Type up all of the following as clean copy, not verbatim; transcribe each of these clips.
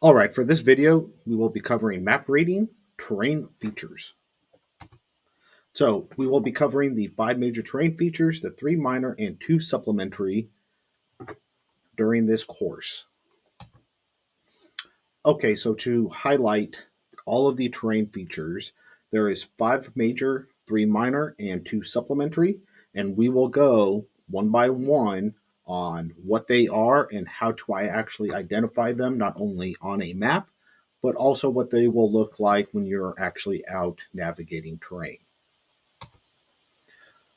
All right, for this video, we will be covering map rating, terrain features. So we will be covering the 5 major terrain features, the 3 minor and 2 supplementary during this course. Okay, so to highlight all of the terrain features, there is 5 major, 3 minor, and 2 supplementary, and we will go one by one on what they are and how to actually identify them, not only on a map, but also what they will look like when you're actually out navigating terrain.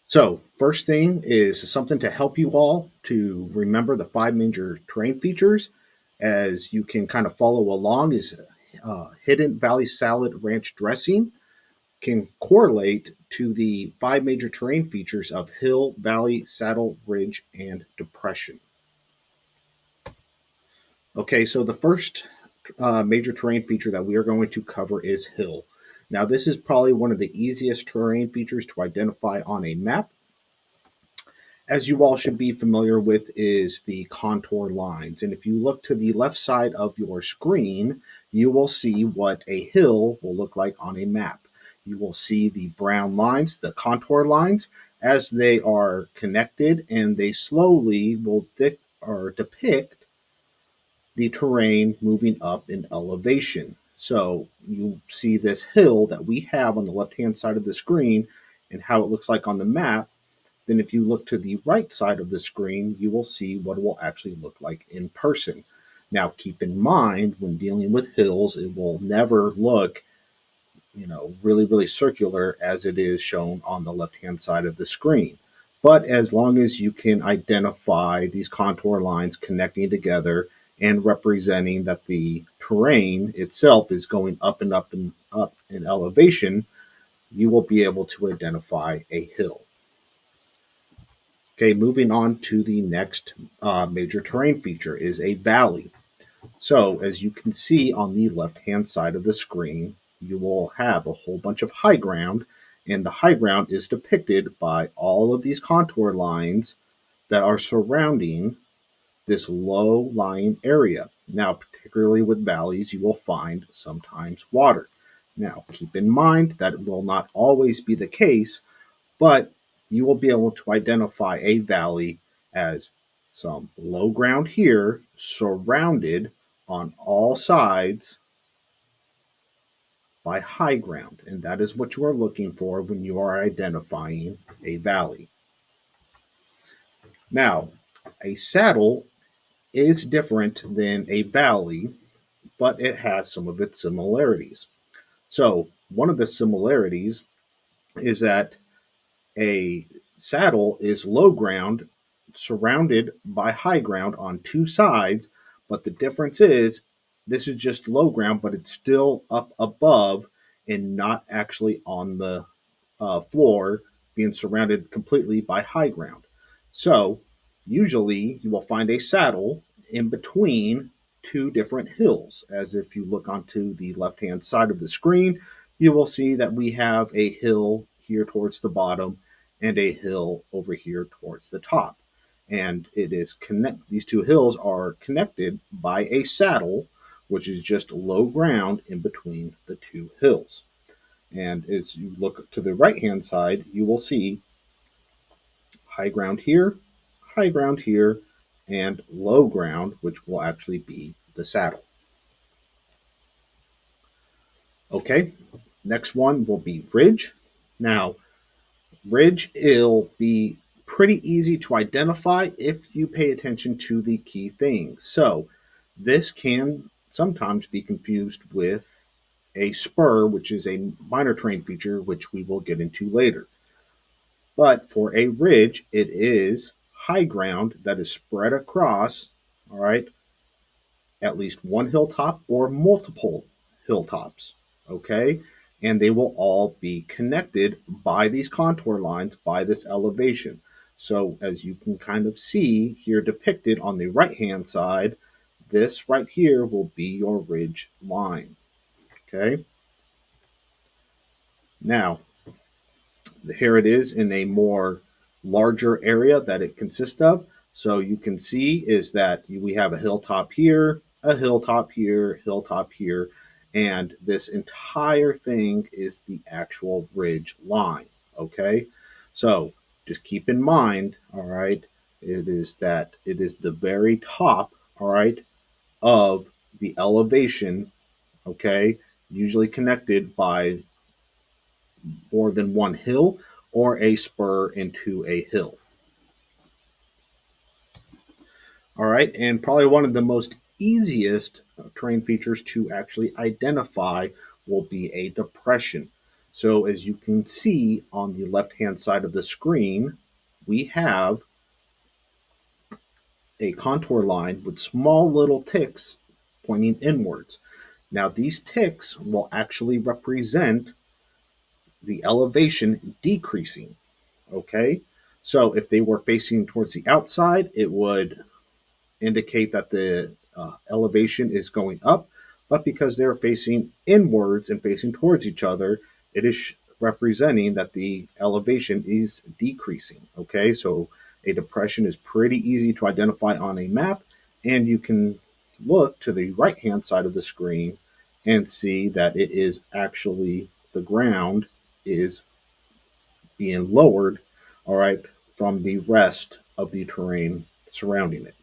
So, first thing is something to help you all to remember the 5 major terrain features as you can kind of follow along is Hidden Valley Salad Ranch Dressing can correlate to the 5 major terrain features of hill, valley, saddle, ridge, and depression. Okay, so the first major terrain feature that we are going to cover is hill. Now, this is probably one of the easiest terrain features to identify on a map. As you all should be familiar with is the contour lines. And if you look to the left side of your screen, you will see what a hill will look like on a map. You will see the brown lines, the contour lines, as they are connected, and they slowly will depict the terrain moving up in elevation. So you see this hill that we have on the left-hand side of the screen and how it looks like on the map. Then if you look to the right side of the screen, you will see what it will actually look like in person. Now, keep in mind, when dealing with hills, it will never look, really, really circular as it is shown on the left-hand side of the screen. But as long as you can identify these contour lines connecting together and representing that the terrain itself is going up and up and up in elevation, you will be able to identify a hill. Okay, moving on to the next major terrain feature is a valley. So as you can see on the left-hand side of the screen, you will have a whole bunch of high ground, and the high ground is depicted by all of these contour lines that are surrounding this low-lying area. Now, particularly with valleys, you will find sometimes water. Now, keep in mind that it will not always be the case, but you will be able to identify a valley as some low ground here surrounded on all sides by high ground. And that is what you are looking for when you are identifying a valley. Now, a saddle is different than a valley, but it has some of its similarities. So, one of the similarities is that a saddle is low ground surrounded by high ground on two sides, but the difference is this is just low ground, but it's still up above and not actually on the floor, being surrounded completely by high ground. So, usually you will find a saddle in between two different hills. As if you look onto the left hand side of the screen, you will see that we have a hill here towards the bottom and a hill over here towards the top. And these two hills are connected by a saddle, which is just low ground in between the two hills. And as you look to the right hand side, you will see high ground here, and low ground, which will actually be the saddle. Okay, next one will be ridge. Now, ridge will be pretty easy to identify if you pay attention to the key things. So, this can sometimes be confused with a spur, which is a minor terrain feature, which we will get into later. But for a ridge, it is high ground that is spread across, all right, at least one hilltop or multiple hilltops, okay? And they will all be connected by these contour lines, by this elevation. So as you can kind of see here depicted on the right-hand side, this right here will be your ridge line, okay? Now, here it is in a more larger area that it consists of. So you can see is that we have a hilltop here, a hilltop here, and this entire thing is the actual ridge line. Okay, so just keep in mind, all right, it is the very top, all right, of the elevation, okay, usually connected by more than one hill or a spur into a hill. All right, and probably one of the most easiest terrain features to actually identify will be a depression. So as you can see on the left-hand side of the screen, we have a contour line with small little ticks pointing inwards. Now these ticks will actually represent the elevation decreasing. Okay, so if they were facing towards the outside, it would indicate that the elevation is going up, but because they're facing inwards and facing towards each other, it is representing that the elevation is decreasing. Okay, so a depression is pretty easy to identify on a map, and you can look to the right hand side of the screen and see that it is actually the ground is being lowered, all right, from the rest of the terrain surrounding it.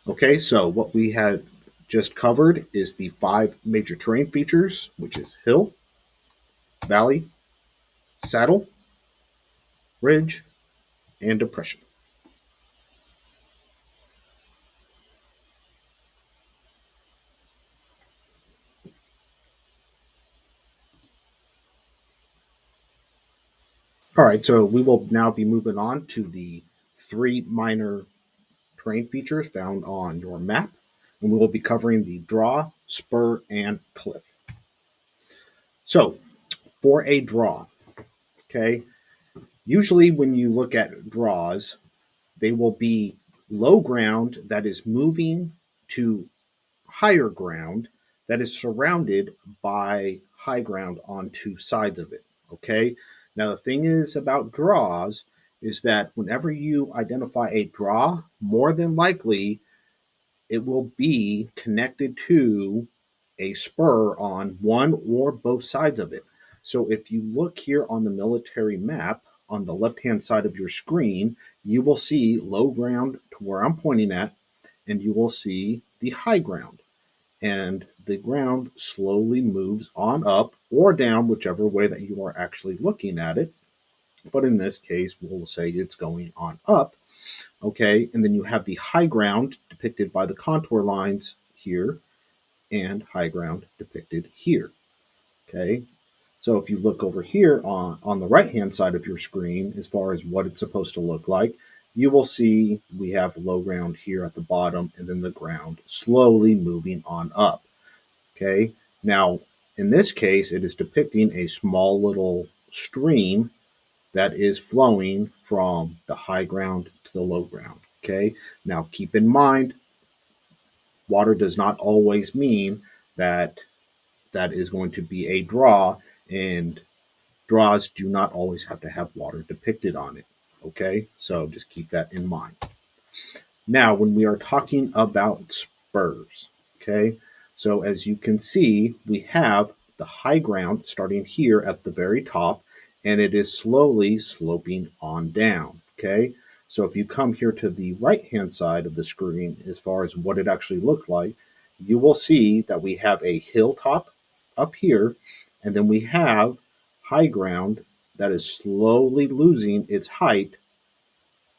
Okay, so what we had just covered is the 5 major terrain features, which is hill, valley, saddle, ridge, and depression. All right, so we will now be moving on to the 3 minor terrain features found on your map, and we will be covering the draw, spur, and cliff. So, for a draw, okay, usually when you look at draws, they will be low ground that is moving to higher ground that is surrounded by high ground on 2 sides of it. Okay. Now, the thing is about draws is that whenever you identify a draw, more than likely it will be connected to a spur on one or both sides of it. So if you look here on the military map on the left hand side of your screen, you will see low ground to where I'm pointing at, and you will see the high ground. And the ground slowly moves on up or down, whichever way that you are actually looking at it. But in this case, we'll say it's going on up. Okay, and then you have the high ground depicted by the contour lines here and high ground depicted here. Okay, so if you look over here on the right hand side of your screen, as far as what it's supposed to look like, you will see we have low ground here at the bottom and then the ground slowly moving on up. Okay, now in this case, it is depicting a small little stream that is flowing from the high ground to the low ground. Okay, now keep in mind, water does not always mean that that is going to be a draw, and draws do not always have to have water depicted on it. Okay, so just keep that in mind. Now, when we are talking about spurs, okay, so as you can see, we have the high ground starting here at the very top, and it is slowly sloping on down. Okay, so if you come here to the right hand side of the screen, as far as what it actually looked like, you will see that we have a hilltop up here, and then we have high ground that is slowly losing its height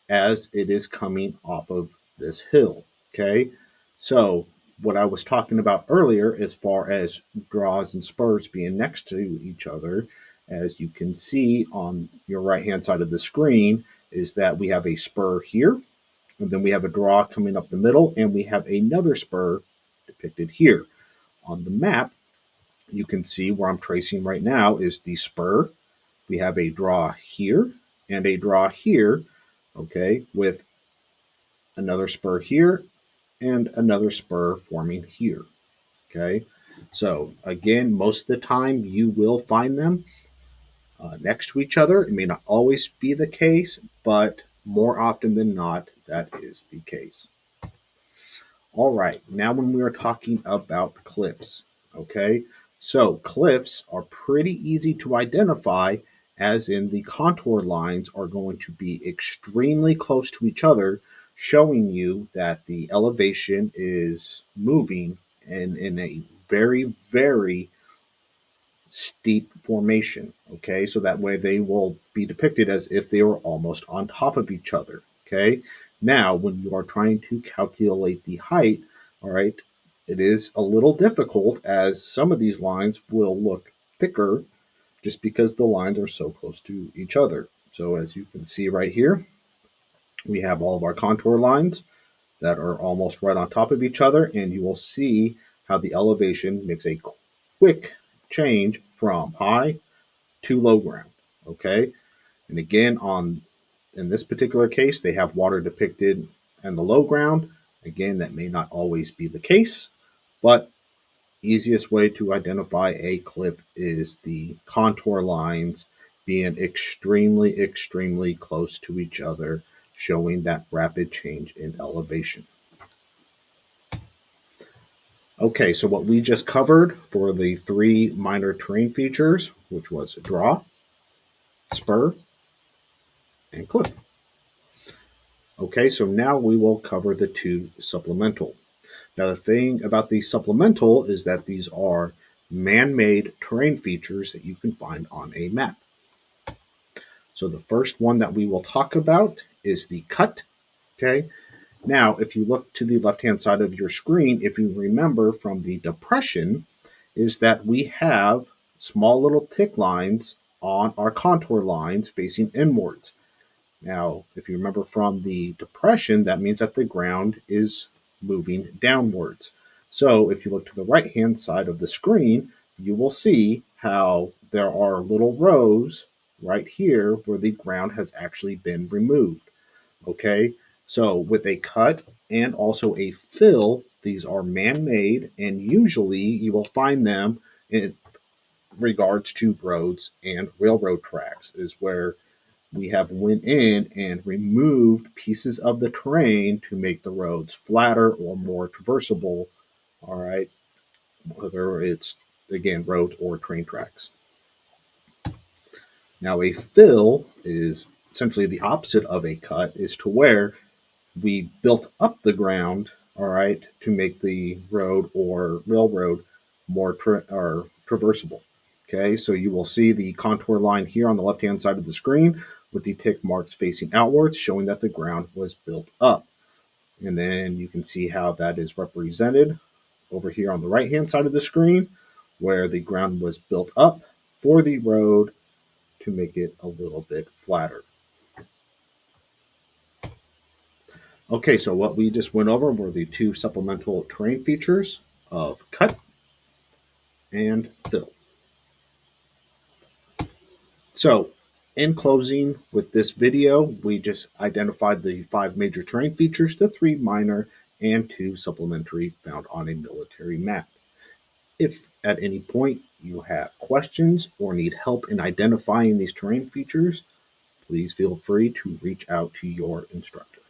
as it is coming off of this hill. Okay, so what I was talking about earlier, as far as draws and spurs being next to each other, as you can see on your right hand side of the screen, is that we have a spur here, and then we have a draw coming up the middle, and we have another spur depicted here. On the map, you can see where I'm tracing right now is the spur. We have a draw here and a draw here, okay, with another spur here and another spur forming here. Okay, so again, most of the time you will find them next to each other. It may not always be the case, but more often than not, that is the case. All right, now when we are talking about cliffs, okay? So cliffs are pretty easy to identify, as in the contour lines are going to be extremely close to each other, showing you that the elevation is moving in a very, very steep formation. Okay, so that way they will be depicted as if they were almost on top of each other. Okay, now when you are trying to calculate the height, all right, it is a little difficult, as some of these lines will look thicker just because the lines are so close to each other. So as you can see right here, we have all of our contour lines that are almost right on top of each other, and you will see how the elevation makes a quick change from high to low ground. Okay, and again, on in this particular case, they have water depicted in the low ground. Again, that may not always be the case, but easiest way to identify a cliff is the contour lines being extremely, extremely close to each other, showing that rapid change in elevation. Okay, so what we just covered for the three minor terrain features, which was draw, spur, and cliff. Okay, so now we will cover the two supplemental. Now, the thing about the supplemental is that these are man-made terrain features that you can find on a map. So the first one that we will talk about is the cut. Okay, now if you look to the left-hand side of your screen, if you remember from the depression, is that we have small little tick lines on our contour lines facing inwards. Now, if you remember from the depression, that means that the ground is moving downwards. So if you look to the right-hand side of the screen, you will see how there are little rows right here where the ground has actually been removed. Okay, so with a cut and also a fill, these are man-made, and usually you will find them in regards to roads and railroad tracks, is where we have went in and removed pieces of the terrain to make the roads flatter or more traversable. All right, whether it's again roads or train tracks. Now a fill is essentially the opposite of a cut, is to where we built up the ground, all right, to make the road or railroad more traversable. Okay, so you will see the contour line here on the left-hand side of the screen with the tick marks facing outwards, showing that the ground was built up. And then you can see how that is represented over here on the right-hand side of the screen, where the ground was built up for the road to make it a little bit flatter. Okay, so what we just went over were the two supplemental terrain features of cut and fill. So, in closing with this video, we just identified the 5 major terrain features, the 3 minor, and 2 supplementary found on a military map. If at any point you have questions or need help in identifying these terrain features, please feel free to reach out to your instructor.